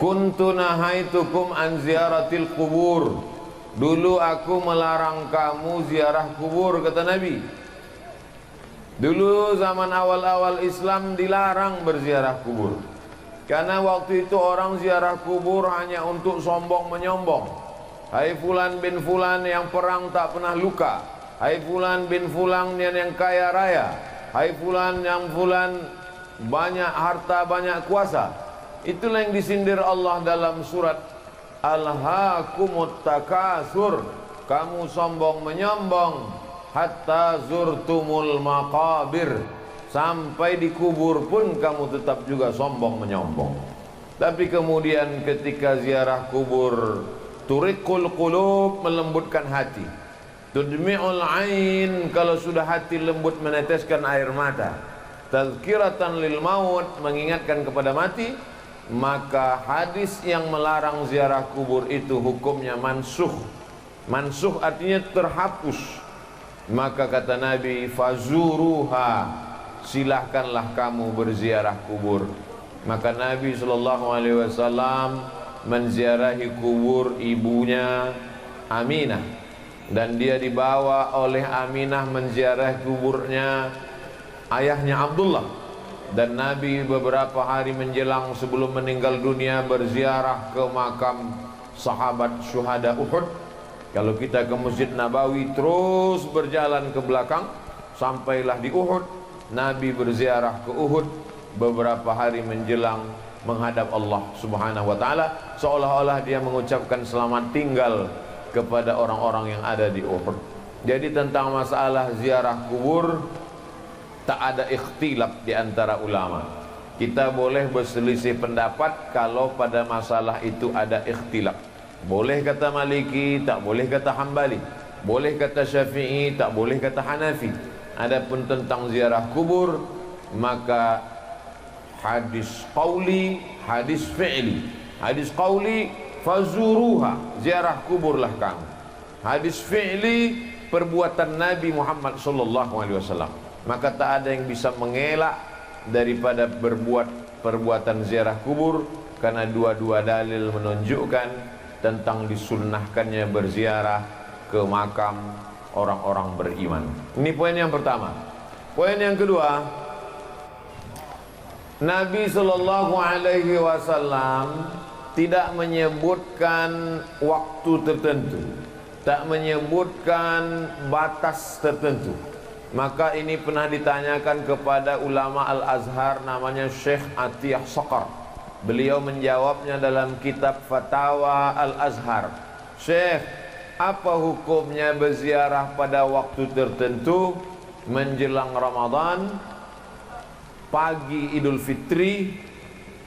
Kuntu nahaitukum an ziyaratil kubur. Dulu aku melarang kamu ziarah kubur, kata Nabi. Dulu zaman awal-awal Islam dilarang berziarah kubur, karena waktu itu orang ziarah kubur hanya untuk sombong menyombong. Hai fulan bin fulan yang perang tak pernah luka, hai fulan bin fulan yang kaya raya, hai fulan yang fulan banyak harta banyak kuasa. Itulah yang disindir Allah dalam surat Alhaakumut Takatsur. Kamu sombong menyombong hatta zurtumul maqabir, sampai di kubur pun kamu tetap juga sombong menyombong. Tapi kemudian ketika ziarah kubur, turiqul qulub, melembutkan hati, tudmi'ul ain, kalau sudah hati lembut meneteskan air mata, tazkiratan lil maut, mengingatkan kepada mati. Maka hadis yang melarang ziarah kubur itu hukumnya mansukh. Mansukh artinya terhapus. Maka kata Nabi, fazuruha, silahkanlah kamu berziarah kubur. Maka Nabi SAW menziarahi kubur ibunya Aminah, dan dia dibawa oleh Aminah menziarahi kuburnya ayahnya Abdullah. Dan Nabi beberapa hari menjelang sebelum meninggal dunia berziarah ke makam sahabat syuhada Uhud. Kalau kita ke Masjid Nabawi terus berjalan ke belakang sampailah di Uhud. Nabi berziarah ke Uhud beberapa hari menjelang menghadap Allah Subhanahu wa taala, seolah-olah dia mengucapkan selamat tinggal kepada orang-orang yang ada di Uhud. Jadi tentang masalah ziarah kubur tak ada ikhtilaf di antara ulama. Kita boleh berselisih pendapat kalau pada masalah itu ada ikhtilaf. Boleh kata Maliki, tak boleh kata Hambali. Boleh kata Syafi'i, tak boleh kata Hanafi. Adapun tentang ziarah kubur, maka hadis qauli, hadis fi'li. Hadis qauli, fazuruha, ziarah kuburlah kamu. Hadis fi'li, perbuatan Nabi Muhammad SAW. Maka tak ada yang bisa mengelak daripada berbuat perbuatan ziarah kubur, karena dua-dua dalil menunjukkan tentang disunnahkannya berziarah ke makam orang-orang beriman. Ini poin yang pertama. Poin yang kedua, Nabi SAW tidak menyebutkan waktu tertentu, tak menyebutkan batas tertentu. Maka ini pernah ditanyakan kepada ulama Al-Azhar namanya Syekh Atiyah Saqar. Beliau menjawabnya dalam kitab Fatawa Al-Azhar. Syekh, apa hukumnya berziarah pada waktu tertentu menjelang Ramadan, pagi Idul Fitri?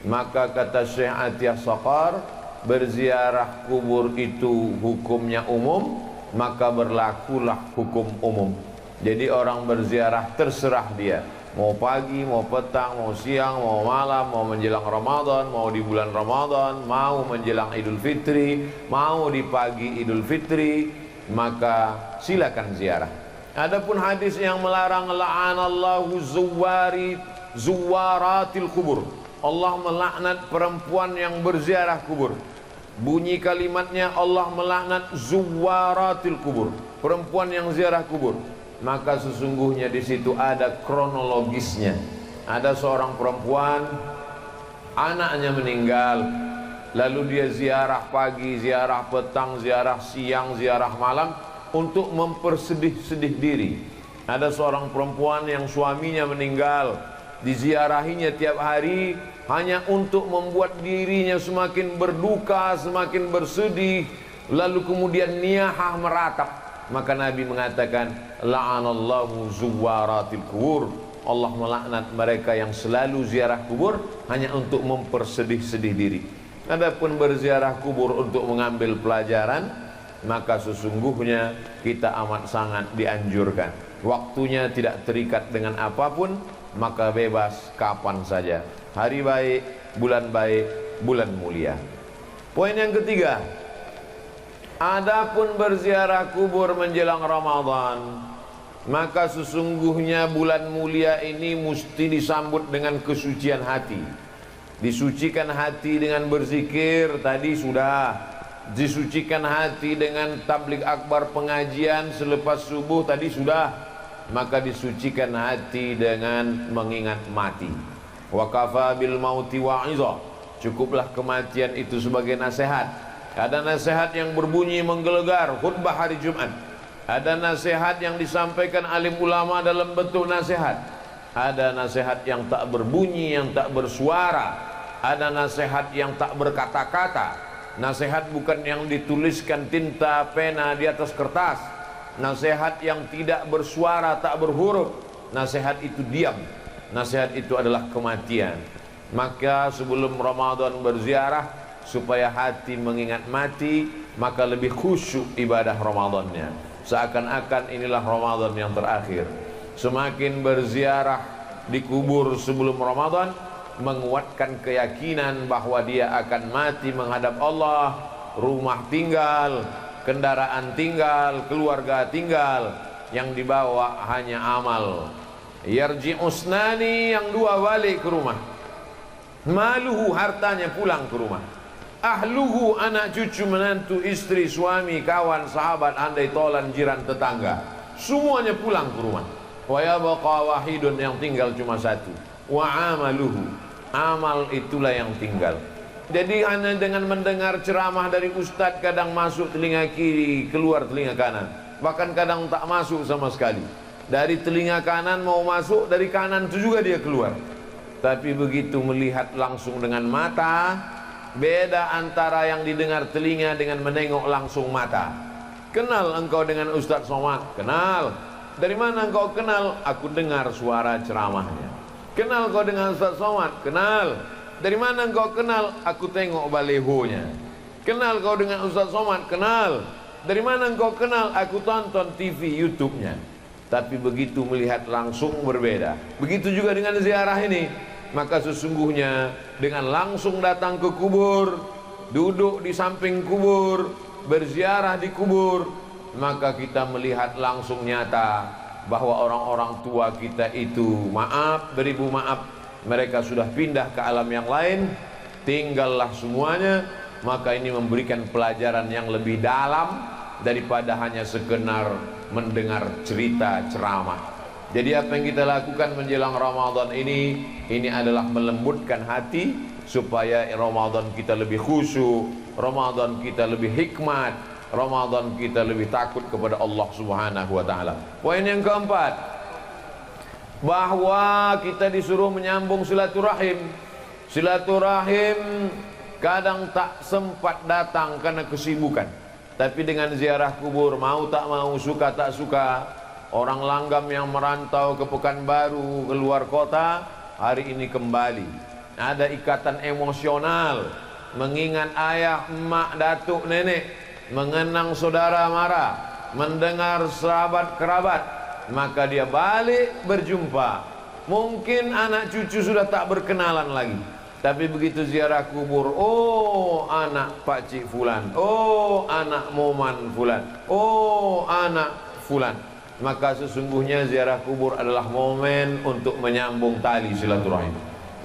Maka kata Syekh Atiyah Saqar, berziarah kubur itu hukumnya umum, maka berlakulah hukum umum. Jadi orang berziarah terserah dia, mau pagi, mau petang, mau siang, mau malam, mau menjelang Ramadan, mau di bulan Ramadan, mau menjelang Idul Fitri, mau di pagi Idul Fitri, maka silakan ziarah. Adapun hadis yang melarang, la'anallahu zuwaratil kubur, Allah melaknat perempuan yang berziarah kubur. Bunyi kalimatnya, Allah melaknat zuwaratil kubur, perempuan yang ziarah kubur. Maka sesungguhnya di situ ada kronologisnya. Ada seorang perempuan, anaknya meninggal, lalu dia ziarah pagi, ziarah petang, ziarah siang, ziarah malam untuk mempersedih-sedih diri. Ada seorang perempuan yang suaminya meninggal, diziarahinya tiap hari hanya untuk membuat dirinya semakin berduka, semakin bersedih, lalu kemudian niyahah meratap. Maka Nabi mengatakan, la'anallahu zuwaratil kubur, Allah melaknat mereka yang selalu ziarah kubur hanya untuk mempersedih-sedih diri. Adapun berziarah kubur untuk mengambil pelajaran, maka sesungguhnya kita amat sangat dianjurkan. Waktunya tidak terikat dengan apapun, maka bebas kapan saja. Hari baik, bulan mulia. Poin yang ketiga, adapun berziarah kubur menjelang Ramadan, maka sesungguhnya bulan mulia ini mesti disambut dengan kesucian hati. Disucikan hati dengan berzikir, tadi sudah. Disucikan hati dengan tabligh akbar pengajian selepas subuh, tadi sudah. Maka disucikan hati dengan mengingat mati. Wa kafa bil mauti wa'iza, cukuplah kematian itu sebagai nasihat. Ada nasihat yang berbunyi menggelegar, khutbah hari Jumat. Ada nasihat yang disampaikan alim ulama dalam bentuk nasihat. Ada nasihat yang tak berbunyi, yang tak bersuara. Ada nasihat yang tak berkata-kata. Nasihat bukan yang dituliskan tinta pena di atas kertas. Nasihat yang tidak bersuara, tak berhuruf. Nasihat itu diam. Nasihat itu adalah kematian. Maka sebelum Ramadan berziarah, supaya hati mengingat mati, maka lebih khusyuk ibadah Ramadannya. Seakan-akan inilah Ramadan yang terakhir. Semakin berziarah di kubur sebelum Ramadan, menguatkan keyakinan bahwa dia akan mati menghadap Allah. Rumah tinggal, kendaraan tinggal, keluarga tinggal, yang dibawa hanya amal. Yarji usnani, yang dua balik ke rumah. Maluhu, hartanya pulang ke rumah. Ahluhu, anak cucu menantu istri suami kawan sahabat andai tolan jiran tetangga, semuanya pulang ke rumah. Wa yabqa wahidun, yang tinggal cuma satu. Wa amaluhu, amal itulah yang tinggal. Jadi hanya dengan mendengar ceramah dari ustadz, kadang masuk telinga kiri, keluar telinga kanan. Bahkan kadang tak masuk sama sekali. Dari telinga kanan mau masuk, dari kanan itu juga dia keluar. Tapi begitu melihat langsung dengan mata, beda antara yang didengar telinga dengan menengok langsung mata. Kenal engkau dengan Ustadz Somad? Kenal. Dari mana engkau kenal? Aku dengar suara ceramahnya. Kenal kau dengan Ustaz Somad? Kenal. Dari mana engkau kenal? Aku tengok balehonya. Kenal kau dengan Ustaz Somad? Kenal. Dari mana engkau kenal? Aku tonton TV YouTube-nya. Tapi begitu melihat langsung berbeda. Begitu juga dengan ziarah ini. Maka sesungguhnya dengan langsung datang ke kubur, duduk di samping kubur, berziarah di kubur, maka kita melihat langsung nyata bahwa orang-orang tua kita itu, maaf beribu maaf, mereka sudah pindah ke alam yang lain, tinggallah semuanya. Maka ini memberikan pelajaran yang lebih dalam daripada hanya sekedar mendengar cerita ceramah. Jadi apa yang kita lakukan menjelang Ramadan ini adalah melembutkan hati supaya Ramadan kita lebih khusyuk, Ramadan kita lebih hikmat, Ramadan kita lebih takut kepada Allah Subhanahu wa taala. Poin yang keempat, bahwa kita disuruh menyambung silaturahim. Silaturahim kadang tak sempat datang karena kesibukan. Tapi dengan ziarah kubur, mau tak mau, suka tak suka, orang langgam yang merantau ke Pekanbaru, ke luar kota, hari ini kembali. Ada ikatan emosional, mengingat ayah, emak, datuk, nenek, mengenang saudara mara, mendengar sahabat kerabat, maka dia balik berjumpa. Mungkin anak cucu sudah tak berkenalan lagi, tapi begitu ziarah kubur, oh anak Pak Cik Fulan, oh anak Moman Fulan, oh anak Fulan, maka sesungguhnya ziarah kubur adalah momen untuk menyambung tali silaturahim.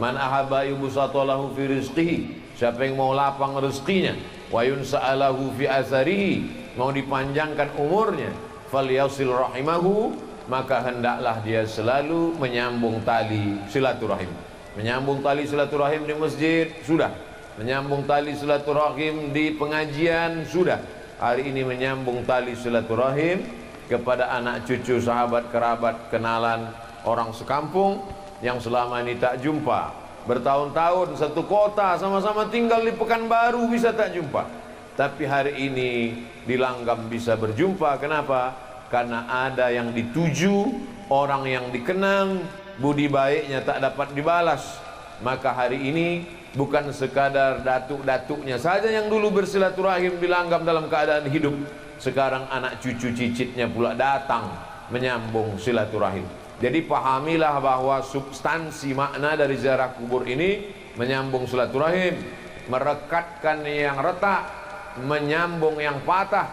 Man ahabba yubsatalahu fi rizqihi, siapa yang mau lapang rezekinya, wa yunsa'alahu fi atharihi, mau dipanjangkan umurnya, falyasil rahimahu, maka hendaklah dia selalu menyambung tali silaturahim. Menyambung tali silaturahim di masjid sudah, menyambung tali silaturahim di pengajian sudah. Hari ini menyambung tali silaturahim kepada anak cucu, sahabat kerabat, kenalan, orang sekampung yang selama ini tak jumpa. Bertahun-tahun satu kota, sama-sama tinggal di Pekanbaru, bisa tak jumpa. Tapi hari ini di Langgam bisa berjumpa. Kenapa? Karena ada yang dituju, orang yang dikenang, budi baiknya tak dapat dibalas. Maka hari ini bukan sekadar datuk-datuknya saja yang dulu bersilaturahim di Langgam dalam keadaan hidup, sekarang anak cucu cicitnya pula datang menyambung silaturahim. Jadi pahamilah bahwa substansi makna dari ziarah kubur ini menyambung silaturahim, merekatkan yang retak, menyambung yang patah,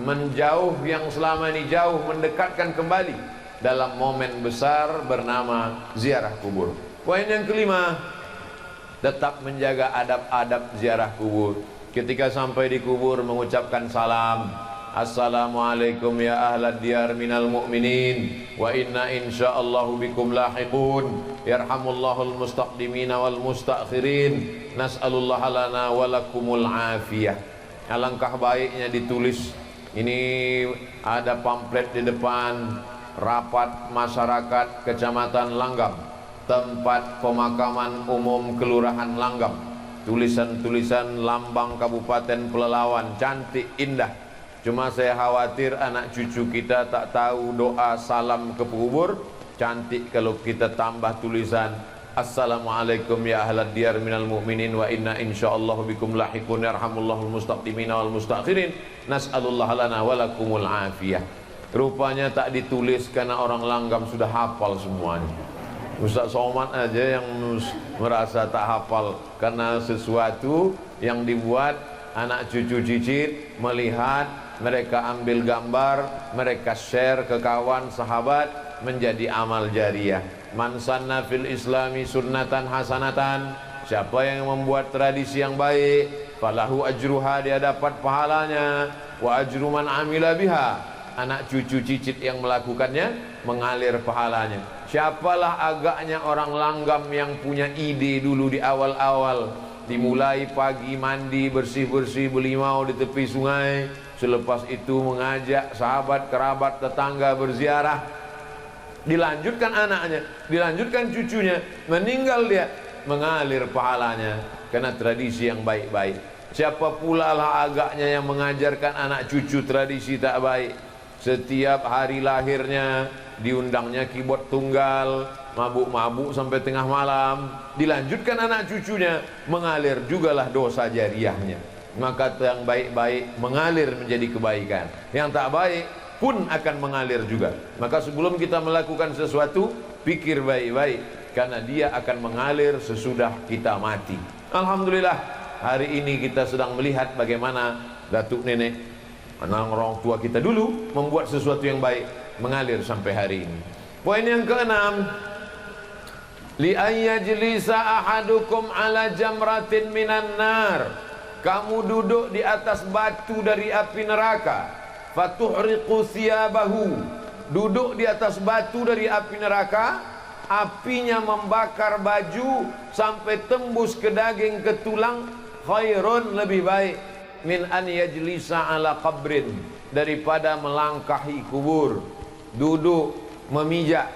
menjauh yang selama ini jauh, mendekatkan kembali dalam momen besar bernama ziarah kubur. Poin yang kelima, tetap menjaga adab-adab ziarah kubur. Ketika sampai di kubur mengucapkan salam, Assalamualaikum ya ahlad diyar minal mu'minin wa inna insyaallahu bikum lahiqun yarhamullahul mustaqdimina wal mustakhirin nas'alullaha lana walakumul afiyah. Alangkah baiknya ditulis. Ini ada pamflet di depan rapat masyarakat Kecamatan Langgam, tempat pemakaman umum Kelurahan Langgam. Tulisan-tulisan lambang Kabupaten Pelalawan, cantik indah. Cuma saya khawatir anak cucu kita tak tahu doa salam ke kubur. Cantik kalau kita tambah tulisan Assalamualaikum ya ahlad diyar minal mu'minin wa inna insyaallahu bikum lahiqun yarhamullahul mustaqdimina wal mustakhirin nas'alullaha lana walakumul afiyah. Rupanya tak ditulis karena orang Langgam sudah hafal semuanya. Ustaz Somad aja yang merasa tak hafal karena sesuatu yang dibuat anak cucu cicit melihat, mereka ambil gambar, mereka share ke kawan sahabat, menjadi amal jariah. Man sanna fil islami sunnatan hasanatan, siapa yang membuat tradisi yang baik, falahu ajruha, dia dapat pahalanya, wa ajru man amila biha, anak cucu cicit yang melakukannya mengalir pahalanya. Siapalah agaknya orang Langgam yang punya ide dulu di awal-awal, dimulai pagi mandi bersih-bersih belimau di tepi sungai, selepas itu mengajak sahabat, kerabat, tetangga berziarah, dilanjutkan anaknya, dilanjutkan cucunya, meninggal dia, mengalir pahalanya karena tradisi yang baik-baik. Siapa pula lah agaknya yang mengajarkan anak cucu tradisi tak baik? Setiap hari lahirnya diundangnya keyboard tunggal, mabuk-mabuk sampai tengah malam, dilanjutkan anak cucunya, mengalir jugalah dosa jariahnya. Maka yang baik-baik mengalir menjadi kebaikan, yang tak baik pun akan mengalir juga. Maka sebelum kita melakukan sesuatu, pikir baik-baik, karena dia akan mengalir sesudah kita mati. Alhamdulillah, hari ini kita sedang melihat bagaimana datuk nenek, orang tua kita dulu membuat sesuatu yang baik, mengalir sampai hari ini. Poin yang keenam, li ayyajlisa ahadukum ala jamratin minan nar, kamu duduk di atas batu dari api neraka, fatuhriqu thiyabahu, duduk di atas batu dari api neraka, apinya membakar baju sampai tembus ke daging, ke tulang, khairun, lebih baik, min an yajlisa ala qabrin, daripada melangkahi kubur, duduk memijak.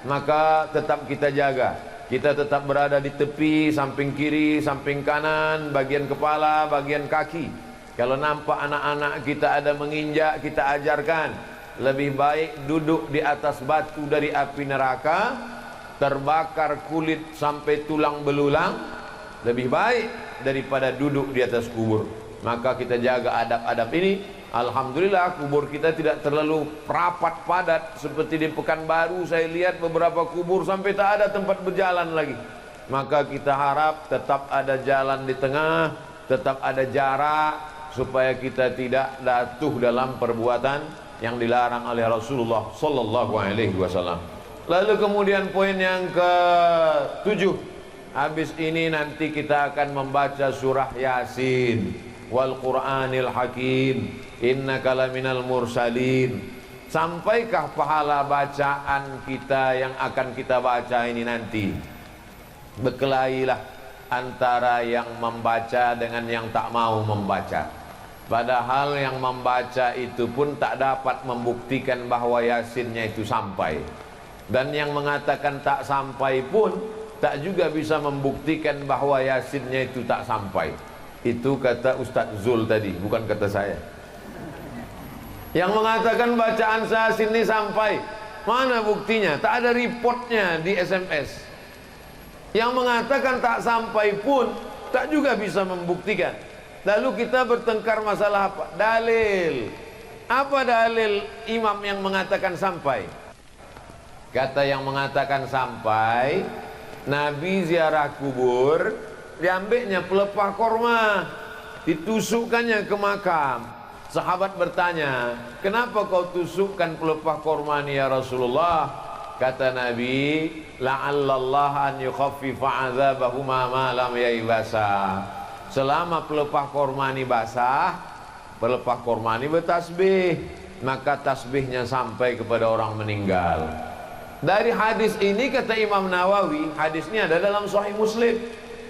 Maka tetap kita jaga, kita tetap berada di tepi, samping kiri, samping kanan, bagian kepala, bagian kaki. Kalau nampak anak-anak kita ada menginjak, kita ajarkan. Lebih baik duduk di atas batu dari api neraka, terbakar kulit sampai tulang belulang, lebih baik daripada duduk di atas kubur. Maka kita jaga adab-adab ini. Alhamdulillah kubur kita tidak terlalu rapat padat seperti di Pekanbaru. Saya lihat beberapa kubur sampai tak ada tempat berjalan lagi. Maka kita harap tetap ada jalan di tengah, tetap ada jarak, supaya kita tidak jatuh dalam perbuatan yang dilarang oleh Rasulullah sallallahu alaihi wasallam. Lalu kemudian poin yang ke-7, habis ini nanti kita akan membaca surah Yasin, wal Qur'anil Hakim, innaka laminal mursalin. Sampaikah pahala bacaan kita yang akan kita baca ini nanti? Berkelailah antara yang membaca dengan yang tak mau membaca. Padahal yang membaca itu pun tak dapat membuktikan bahwa Yasinnya itu sampai. Dan yang mengatakan tak sampai pun tak juga bisa membuktikan bahwa Yasinnya itu tak sampai. Itu kata Ustadz Zul tadi, bukan kata saya. Yang mengatakan bacaan Yasin ini sampai, mana buktinya? Tak ada reportnya di SMS. Yang mengatakan tak sampai pun tak juga bisa membuktikan. Lalu kita bertengkar masalah apa? Dalil. Apa dalil imam yang mengatakan sampai? Kata yang mengatakan sampai, Nabi ziarah kubur, diambilnya pelepah korma, ditusukkannya ke makam. Sahabat bertanya, kenapa kau tusukkan pelepah korma ini ya Rasulullah? Kata Nabi, la'allallah an yukhaffifa 'adzabahuma ma lam yaibasa. Selama pelepah korma ini basah, pelepah korma ini bertasbih, maka tasbihnya sampai kepada orang meninggal. Dari hadis ini kata Imam Nawawi, hadis ini ada dalam Sahih Muslim.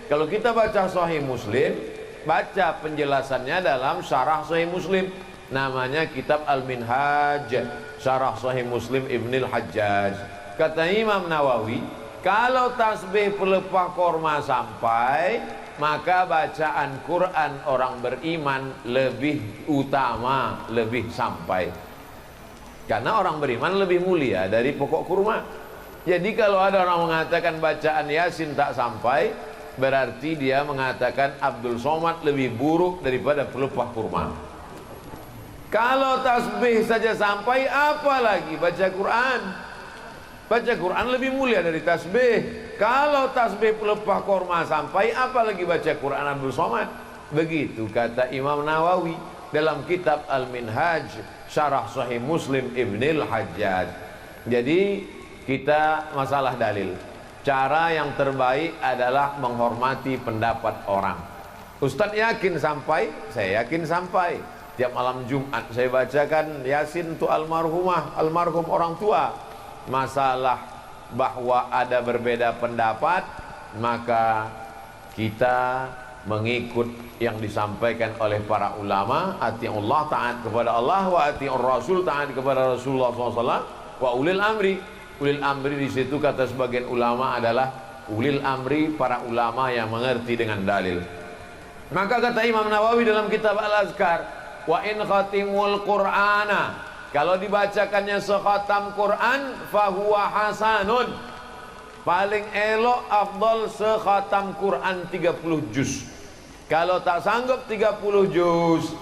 Kalau kita baca Sahih Muslim, baca penjelasannya dalam Syarah Sahih Muslim. Namanya kitab Al-Minhaj, Syarah Sahih Muslim Ibnul Hajjaj. Kata Imam Nawawi, kalau tasbih pelepah korma sampai, maka bacaan Quran orang beriman lebih utama, lebih sampai. Karena orang beriman lebih mulia dari pokok kurma. Jadi kalau ada orang mengatakan bacaan Yasin tak sampai, berarti dia mengatakan Abdul Somad lebih buruk daripada pelepah kurma. Kalau tasbih saja sampai, apalagi baca Quran. Baca Quran lebih mulia dari tasbih. Kalau tasbih pelepah korma sampai, apalagi baca Quran Abdul Somad. Begitu kata Imam Nawawi dalam kitab Al-Minhaj, Syarah Sahih Muslim Ibnul Hajjaj. Jadi kita masalah dalil. Cara yang terbaik adalah menghormati pendapat orang. Ustadz yakin sampai, saya yakin sampai. Tiap malam Jumat saya bacakan Yasin untuk almarhumah, almarhum orang tua. Masalah bahwa ada berbeda pendapat, maka kita mengikut yang disampaikan oleh para ulama. Ati'ullah, taat kepada Allah, wa ati'ur Rasul, taat kepada Rasulullah SAW, wa ulil amri. Ulil amri di situ kata sebagian ulama adalah ulil amri, para ulama yang mengerti dengan dalil. Maka kata Imam Nawawi dalam kitab Al-Azkar, wa in khatimul Qur'ana, kalau dibacakannya sekhatam Quran, fahuwa hasanun, paling elok afdal sekhatam Quran 30 juz. Kalau tak sanggup 30 juz,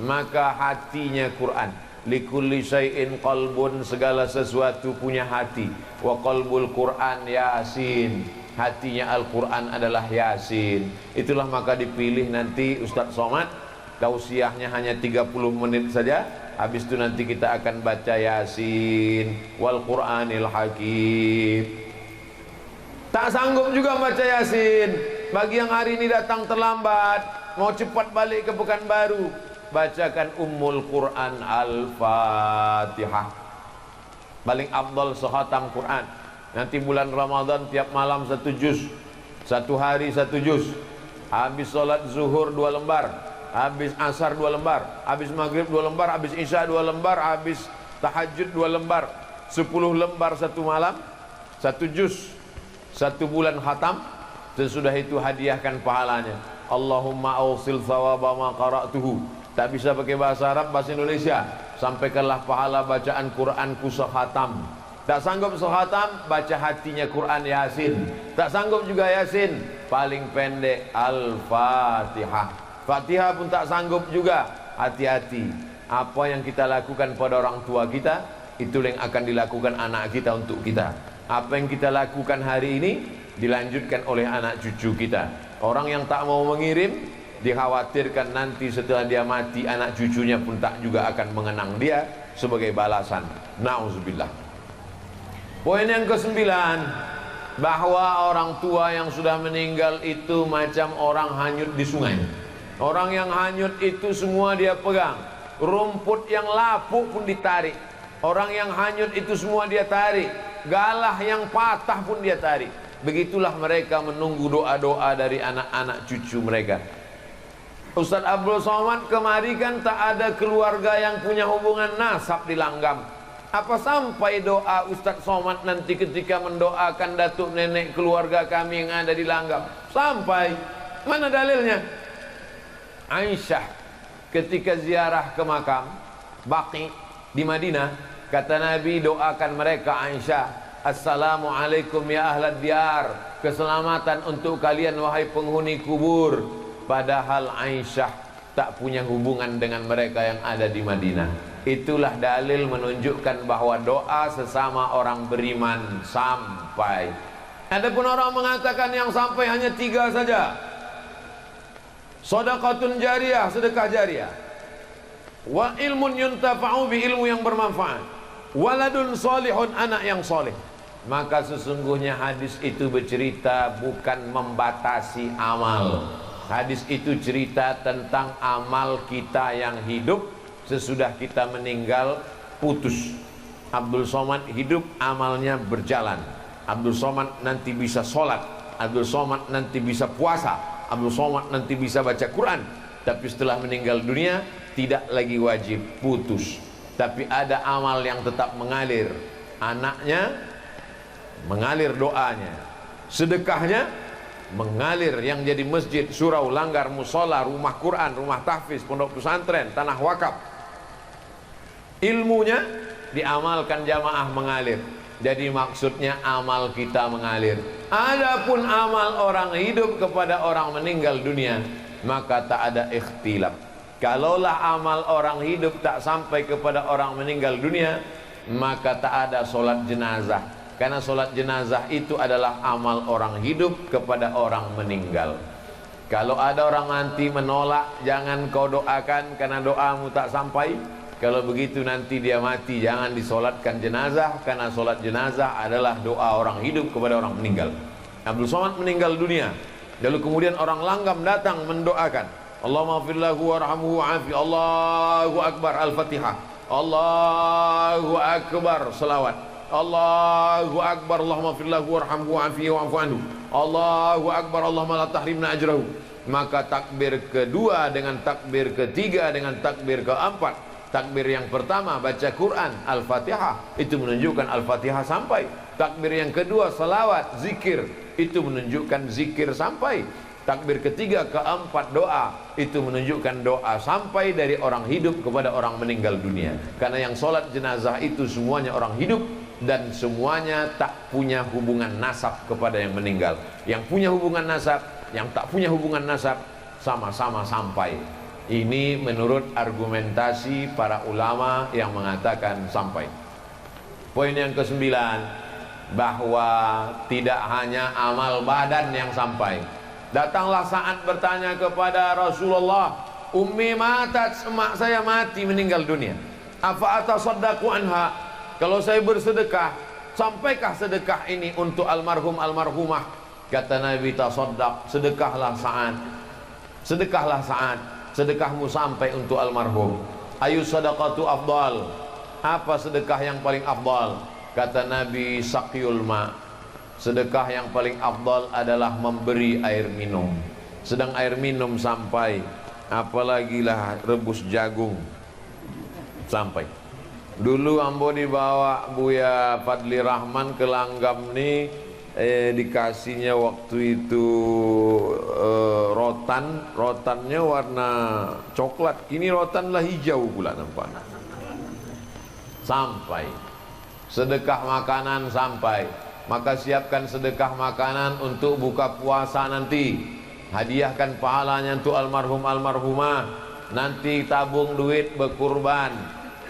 maka hatinya Quran. Likulli syai'in qalbun, segala sesuatu punya hati. Wa qalbul Quran Yasin, hatinya Al-Quran adalah Yasin. Itulah maka dipilih nanti Ustadz Somad, tausiahnya hanya 30 menit saja. Habis itu nanti kita akan baca Yasin wal Qur'anil Hakim. Tak sanggup juga baca Yasin, bagi yang hari ini datang terlambat, mau cepat balik ke Pekanbaru, bacakan Ummul Quran Al-Fatihah. Paling afdal sekhatam Quran. Nanti bulan Ramadan tiap malam 1 juz, 1 hari 1 juz. Habis sholat zuhur 2 lembar, habis asar 2 lembar, habis maghrib 2 lembar, habis isya 2 lembar, habis tahajud 2 lembar, 10 lembar 1 malam, 1 juz, 1 bulan khatam. Sesudah itu hadiahkan pahalanya. Allahumma awsil thawaba ma qara'tuhu. Tak bisa pakai bahasa Arab, bahasa Indonesia. Sampaikanlah pahala bacaan Quranku sekhatam. Tak sanggup sekhatam, baca hatinya Quran Yasin. Tak sanggup juga Yasin, paling pendek Al-Fatihah. Fatihah pun tak sanggup juga, hati-hati. Apa yang kita lakukan pada orang tua kita, itu yang akan dilakukan anak kita untuk kita. Apa yang kita lakukan hari ini, dilanjutkan oleh anak cucu kita. Orang yang tak mau mengirim, dikhawatirkan nanti setelah dia mati, anak cucunya pun tak juga akan mengenang dia sebagai balasan. Nauzubillah. Poin yang ke-9, bahwa orang tua yang sudah meninggal itu macam orang hanyut di sungai. Orang yang hanyut itu semua dia pegang. Rumput yang lapuk pun ditarik. Orang yang hanyut itu semua dia tarik. Galah yang patah pun dia tarik. Begitulah mereka menunggu doa-doa dari anak-anak cucu mereka. Ustadz Abdul Somad kemari kan tak ada keluarga yang punya hubungan nasab di Langgam. Apa sampai doa Ustadz Somad nanti ketika mendoakan datuk nenek keluarga kami yang ada di Langgam? Sampai. Mana dalilnya? Aisyah ketika ziarah ke makam Baqi di Madinah, kata Nabi, doakan mereka Aisyah, assalamualaikum ya ahlad diyar, keselamatan untuk kalian wahai penghuni kubur. Padahal Aisyah tak punya hubungan dengan mereka yang ada di Madinah. Itulah dalil menunjukkan bahwa doa sesama orang beriman sampai. Adapun orang mengatakan yang sampai hanya 3 saja. Shadaqatun jariyah, sedekah jariyah. Wa ilmun yuntafa'u bi, ilmu yang bermanfaat. Waladun solihun, anak yang soleh. maka sesungguhnya hadis itu bercerita bukan membatasi amal. Hadis itu cerita tentang amal kita yang hidup, sesudah kita meninggal putus. Abdul Somad hidup, amalnya berjalan. Abdul Somad nanti bisa sholat, Abdul Somad nanti bisa puasa, Abdul Somad nanti bisa baca Quran. Tapi setelah meninggal dunia tidak lagi wajib, putus. Tapi ada amal yang tetap mengalir. Anaknya mengalir doanya, sedekahnya mengalir, yang jadi masjid, surau, langgar, musola, rumah Quran, rumah tahfiz, pondok pesantren, tanah wakaf. Ilmunya diamalkan jamaah mengalir. Jadi maksudnya amal kita mengalir. Adapun amal orang hidup kepada orang meninggal dunia, maka tak ada ikhtilaf. Kalaulah amal orang hidup tak sampai kepada orang meninggal dunia, maka tak ada solat jenazah. Karena solat jenazah itu adalah amal orang hidup kepada orang meninggal. Kalau ada orang nanti menolak, jangan kau doakan karena doamu tak sampai. Kalau begitu nanti dia mati, jangan disolatkan jenazah, karena solat jenazah adalah doa orang hidup kepada orang meninggal. Abdul Somad meninggal dunia, lalu kemudian orang langgam datang mendoakan, Allahumma firlahu warhamhu wa'afi, Allahu Akbar, Al-Fatihah, Allahu Akbar, selawat, Allahu Akbar, Allahumma firlahu warhamhu wa'afi wa'afu anhu, Allahu Akbar, Allahumma la tahrimna ajrahu. Maka takbir kedua dengan takbir ketiga dengan takbir keempat, takbir yang pertama baca Quran, Al-Fatihah, itu menunjukkan Al-Fatihah sampai. Takbir yang kedua salawat, zikir, itu menunjukkan zikir sampai. Takbir ketiga keempat doa, itu menunjukkan doa sampai dari orang hidup kepada orang meninggal dunia. Karena yang sholat jenazah itu semuanya orang hidup, dan semuanya tak punya hubungan nasab kepada yang meninggal. Yang punya hubungan nasab, yang tak punya hubungan nasab, sama-sama sampai. Ini menurut argumentasi para ulama yang mengatakan sampai. Poin yang ke-9, bahwa tidak hanya amal badan yang sampai. Datanglah saat bertanya kepada Rasulullah, ummi matat, emak saya mati meninggal dunia, afa atasaddaqu anha, kalau saya bersedekah, sampaikah sedekah ini untuk almarhum almarhumah? Kata Nabi, tasaddaq, sedekahlah saat, sedekahlah saat, sedekahmu sampai untuk almarhum. Ayu sadaqatu afdal, apa sedekah yang paling afdal? Kata Nabi, saqiyul ma, sedekah yang paling afdal adalah memberi air minum. Sedang air minum sampai, apalagi lah rebus jagung sampai. Dulu ambo dibawa Buya Fadli Rahman ke Langgam nih, dikasihnya waktu itu rotannya warna coklat, kini rotan lah hijau pula nampaknya. Sampai sedekah makanan sampai, maka siapkan sedekah makanan untuk buka puasa nanti, hadiahkan pahalanya untuk almarhum almarhumah, nanti tabung duit berkurban,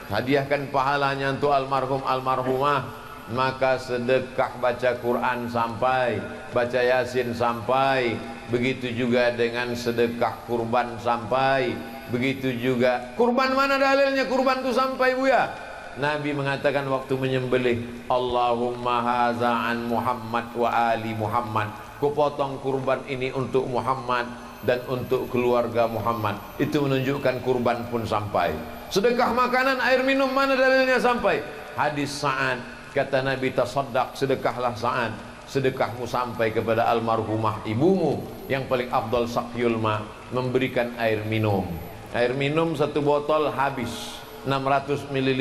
hadiahkan pahalanya untuk almarhum almarhumah. Maka sedekah baca Quran sampai, baca Yasin sampai, begitu juga dengan sedekah kurban sampai, begitu juga kurban. Mana dalilnya kurban itu sampai, Buya? Nabi mengatakan waktu menyembelih, Allahumma haza an Muhammad wa ali Muhammad, kupotong kurban ini untuk Muhammad dan untuk keluarga Muhammad. Itu menunjukkan kurban pun sampai. Sedekah makanan, air minum, mana dalilnya sampai? Hadis Sa'ad, kata Nabi, tasaddaq, sedekahlah Sa'ad, sedekahmu sampai kepada almarhumah ibumu. Yang paling afdal saqyul ma, memberikan air minum. Air minum satu botol habis 600 ml,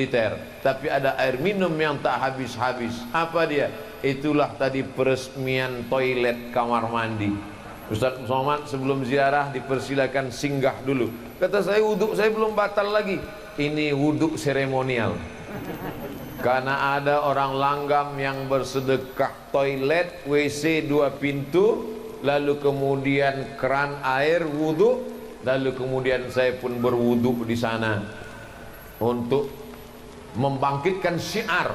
tapi ada air minum yang tak habis-habis. Apa dia? Itulah tadi peresmian toilet kamar mandi. Ustaz Somad sebelum ziarah dipersilakan singgah dulu. Kata saya, wudhu saya belum batal lagi. Ini wudhu seremonial. Karena ada orang Langgam yang bersedekah toilet, WC 2 pintu, lalu kemudian keran air wudhu, lalu kemudian saya pun berwudhu di sana untuk membangkitkan syiar.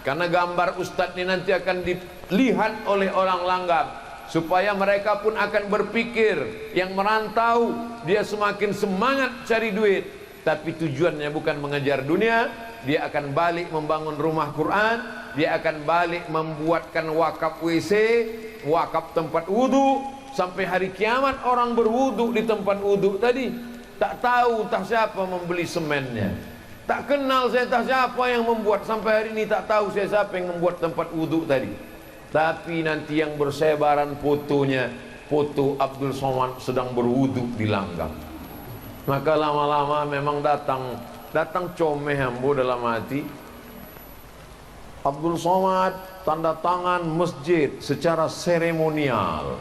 Karena gambar Ustadz ini nanti akan dilihat oleh orang Langgam, supaya mereka pun akan berpikir, yang merantau dia semakin semangat cari duit, tapi tujuannya bukan mengejar dunia, dia akan balik membangun rumah Quran, dia akan balik membuatkan wakaf WC, wakaf tempat wudu. Sampai hari kiamat orang berwudu di tempat wudu tadi. Tak tahu tak siapa membeli semennya, tak kenal saya tak siapa yang membuat. Sampai hari ini tak tahu saya siapa yang membuat tempat wudu tadi. Tapi nanti yang bersebaran fotonya, foto Abdul Somad sedang berwudu di Langgam. Maka lama-lama memang datang comeh ambo dalam hati. Abdul Somad tanda tangan masjid secara seremonial,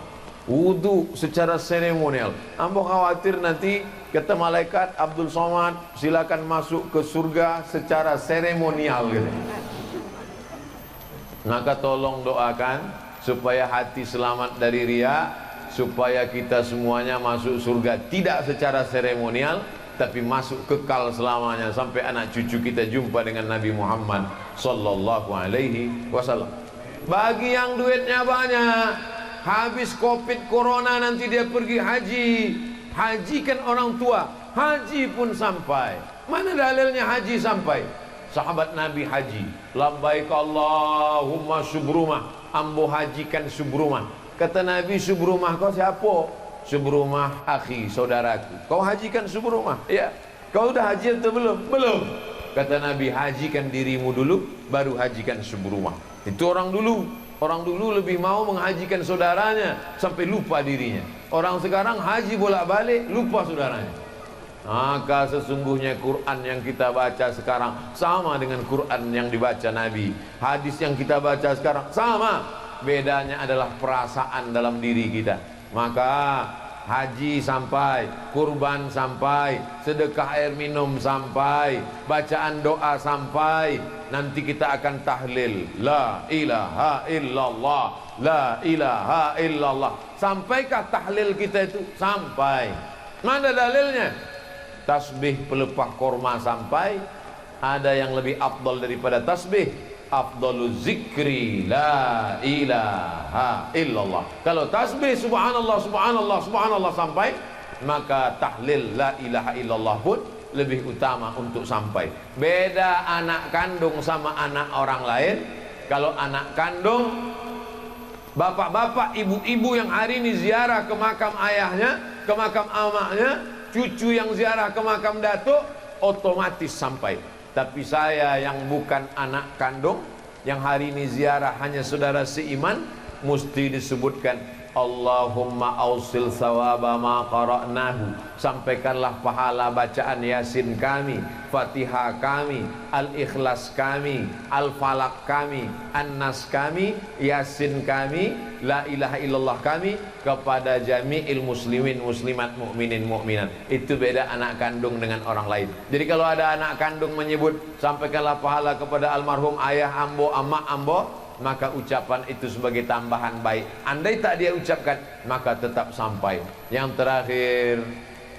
wudu secara seremonial. Ambo khawatir nanti kata malaikat, Abdul Somad silakan masuk ke surga secara seremonial gitu. Maka tolong doakan supaya hati selamat dari riya, supaya kita semuanya masuk surga tidak secara seremonial, tapi masuk kekal selamanya sampai anak cucu kita jumpa dengan Nabi Muhammad sallallahu alaihi wasallam. Bagi yang duitnya banyak, habis Covid Corona nanti dia pergi haji. Haji kan orang tua, haji pun sampai. Mana dalilnya haji sampai? Sahabat Nabi haji, labbaik Allahumma subrumah, ambo hajikan subrumah. Kata Nabi, subrumah kau siapa? Subrumah akhi, saudaraku. Kau hajikan subrumah? Ya. Kau udah haji atau belum? Belum. Kata Nabi, hajikan dirimu dulu, baru hajikan subrumah. Itu orang dulu. Orang dulu lebih mau menghajikan saudaranya sampai lupa dirinya. Orang sekarang haji bolak-balik, lupa saudaranya. Maka sesungguhnya Quran yang kita baca sekarang sama dengan Quran yang dibaca Nabi. Hadis yang kita baca sekarang sama. Bedanya adalah perasaan dalam diri kita. Maka haji sampai, kurban sampai, sedekah air minum sampai, bacaan doa sampai. Nanti kita akan tahlil la ilaha illallah, la ilaha illallah. Sampaikah tahlil kita itu? Sampai. Mana dalilnya? Tasbih pelepah korma sampai. Ada yang lebih afdal daripada tasbih, afdalu zikri la ilaha illallah. Kalau tasbih subhanallah subhanallah subhanallah sampai, maka tahlil la ilaha illallah pun lebih utama untuk sampai. Beda anak kandung sama anak orang lain. Kalau anak kandung, bapak-bapak, ibu-ibu yang hari ini ziarah ke makam ayahnya, ke makam amaknya, cucu yang ziarah ke makam datuk, otomatis sampai. Tapi saya yang bukan anak kandung, yang hari ini ziarah hanya saudara seiman, mesti disebutkan Allahumma ausil sawaba ma qara'nahu. Sampaikanlah pahala bacaan Yasin kami, Fatihah kami, Al-Ikhlas kami, Al-Falaq kami, An-Nas kami, Yasin kami, La ilaha illallah kami kepada jami'il muslimin muslimat mu'minin mu'minat. Itu beda anak kandung dengan orang lain. Jadi kalau ada anak kandung menyebut sampaikanlah pahala kepada almarhum ayah ambo, amak ambo, maka ucapan itu sebagai tambahan baik. Andai tak dia ucapkan, maka tetap sampai. Yang terakhir,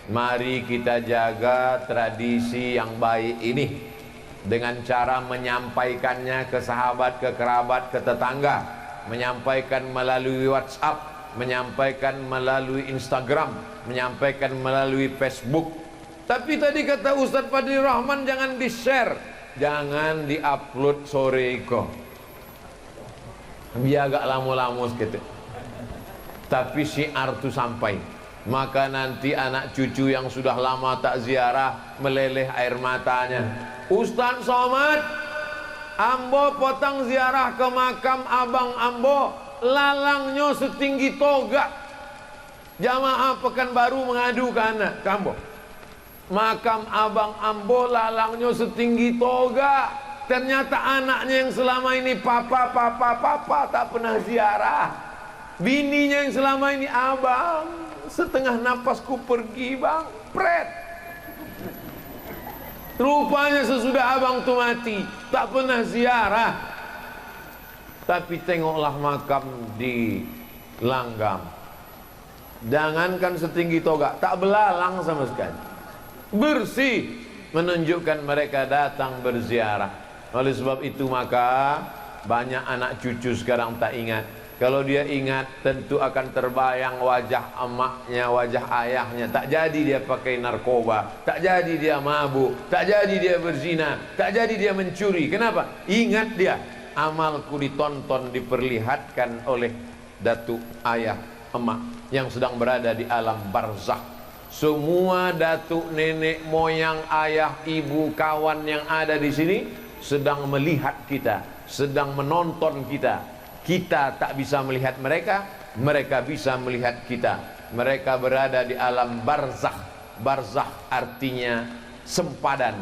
mari kita jaga tradisi yang baik ini dengan cara menyampaikannya ke sahabat, ke kerabat, ke tetangga, menyampaikan melalui WhatsApp, menyampaikan melalui Instagram, menyampaikan melalui Facebook. Tapi tadi kata Ustaz Fadli Rahman, jangan di-share, jangan di-upload sore iko. Biar agak lama-lama sedikit. Tapi syiar itu sampai. Maka nanti anak cucu yang sudah lama tak ziarah meleleh air matanya. Ustaz Somad, ambo potong ziarah ke makam abang ambo, lalangnya setinggi toga. Jamaah Pekanbaru mengadu ke anak kambo. Makam abang ambo lalangnya setinggi toga. Ternyata anaknya yang selama ini papa tak pernah ziarah. Bininya yang selama ini abang, setengah napasku pergi bang, pret. Rupanya sesudah abang tu mati, tak pernah ziarah. Tapi tengoklah makam di Langgam. Jangankan setinggi toga, tak belalang sama sekali. Bersih, menunjukkan mereka datang berziarah. Oleh sebab itu maka banyak anak cucu sekarang tak ingat. Kalau dia ingat, tentu akan terbayang wajah emaknya, wajah ayahnya. Tak jadi dia pakai narkoba, tak jadi dia mabuk, tak jadi dia berzina, tak jadi dia mencuri. Kenapa? Ingat dia, amalku ditonton, diperlihatkan oleh datuk, ayah, emak yang sedang berada di alam barzakh. Semua datuk, nenek, moyang, ayah, ibu, kawan yang ada di sini sedang melihat kita, sedang menonton kita. Kita tak bisa melihat mereka, mereka bisa melihat kita. Mereka berada di alam barzakh. Barzakh artinya sempadan,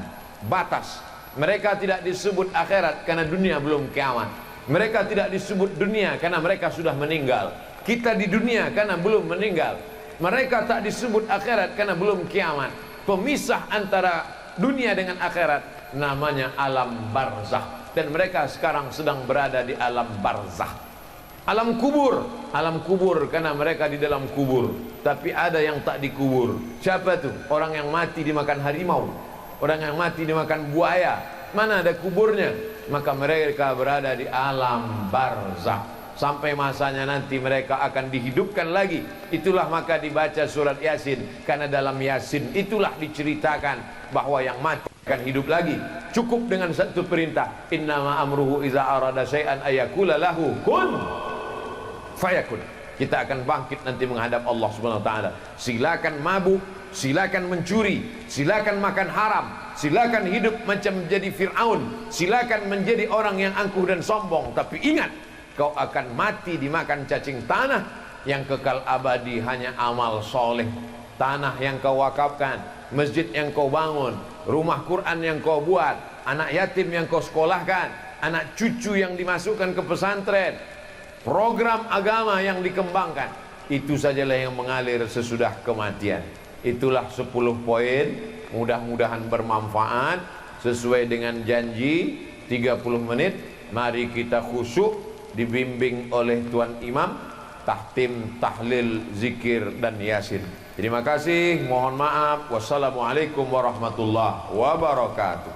batas. Mereka tidak disebut akhirat karena dunia belum kiamat. Mereka tidak disebut dunia karena mereka sudah meninggal. Kita di dunia karena belum meninggal. Mereka tak disebut akhirat karena belum kiamat. Pemisah antara dunia dengan akhirat namanya alam barzakh. Dan mereka sekarang sedang berada di alam barzakh. Alam kubur karena mereka di dalam kubur. Tapi ada yang tak dikubur. Siapa tuh? Orang yang mati dimakan harimau, orang yang mati dimakan buaya. Mana ada kuburnya? Maka mereka berada di alam barzakh sampai masanya nanti mereka akan dihidupkan lagi. Itulah maka dibaca surat Yasin, karena dalam Yasin itulah diceritakan bahwa yang mati akan hidup lagi. Cukup dengan satu perintah, innama amruhu iza arada syai'an ayakula lahu kun fayakun. Kita akan bangkit nanti menghadap Allah Subhanahu wa taala. Silakan mabuk, silakan mencuri, silakan makan haram, silakan hidup macam menjadi Fir'aun, silakan menjadi orang yang angkuh dan sombong, tapi ingat, kau akan mati dimakan cacing tanah. Yang kekal abadi hanya amal soleh. Tanah yang kau wakafkan, masjid yang kau bangun, rumah Quran yang kau buat, anak yatim yang kau sekolahkan, anak cucu yang dimasukkan ke pesantren, program agama yang dikembangkan, itu sajalah yang mengalir sesudah kematian. Itulah 10 poin, mudah-mudahan bermanfaat. Sesuai dengan janji 30 menit, mari kita khusyuk, dibimbing oleh Tuan Imam, tahtim, tahlil, zikir dan yasin. Terima kasih, mohon maaf. Wassalamualaikum warahmatullahi wabarakatuh.